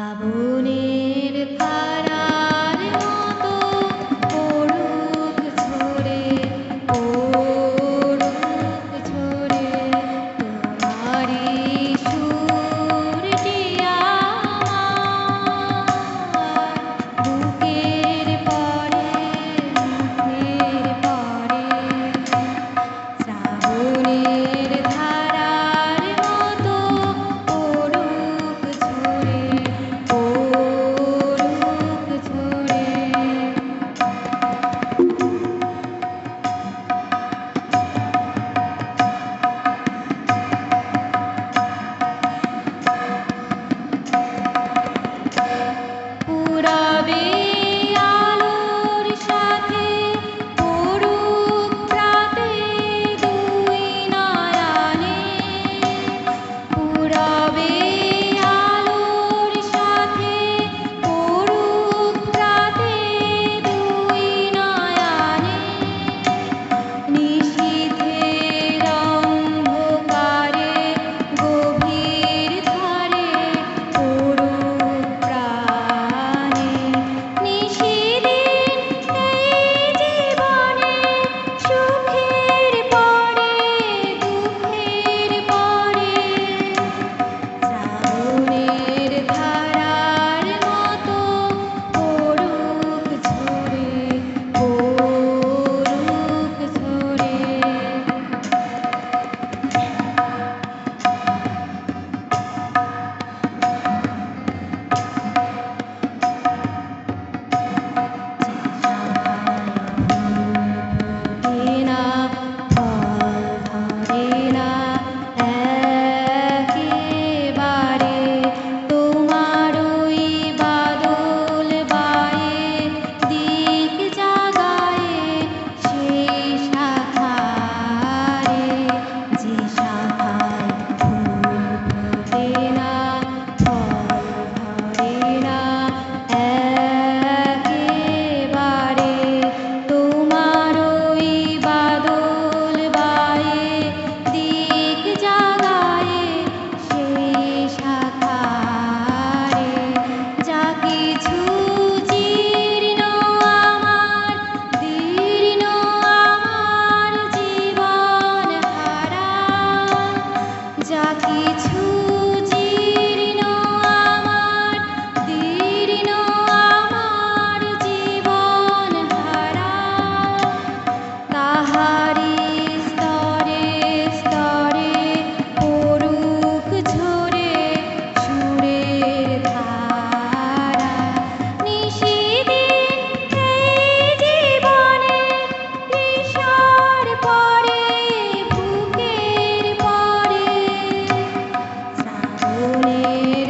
শ্রাবণের ধারার মতো পড়ুক ঝরে, পড়ুক ঝরে তোমারই সুরটি আমার বুকের পরে, মুখের পরে। শ্রাবণের ধারার মতো পড়ুক ঝরে, পড়ুক ঝরে। পুরবে আলোর সাথে পড়ুক প্রাতে দুই নয়নে। পুরবে আলোর সাথে পড়ুক প্রাতে দুই নয়নে। নিশীথের অন্ধকারে গভীর ধারে পড়ুক প্রাণে। নিশিদিন এই জীবনে সুখের পরে, দুঃখের পরে। শ্রাবণের ধারার মতো পড়ুক ঝরে, পড়ুক ঝরে। না ফল ধরে না একেবারে, তোমার ওই বাদল বায়ে দিক জাগায়ে সেই শাখারে। যে শাখায় ফুল ফোটে না, ফল ধরে না একেবারে, তোমার ওই বাদল বায়ে দিক জাগায়ে সেই শাখারে। যা কিছু জীর্ণ আমার, দীর্ণ আমার জীবন হারা। যা কিছু জীর্ণ আমার, দীর্ণ আমার জীবন হারা। তাহারি স্তরে স্তরে পড়ুক ঝরে সুরের ধারা। নিশিদিন এই জীবনে ঈশার পরে, বুকের পরে। শ্রাবণের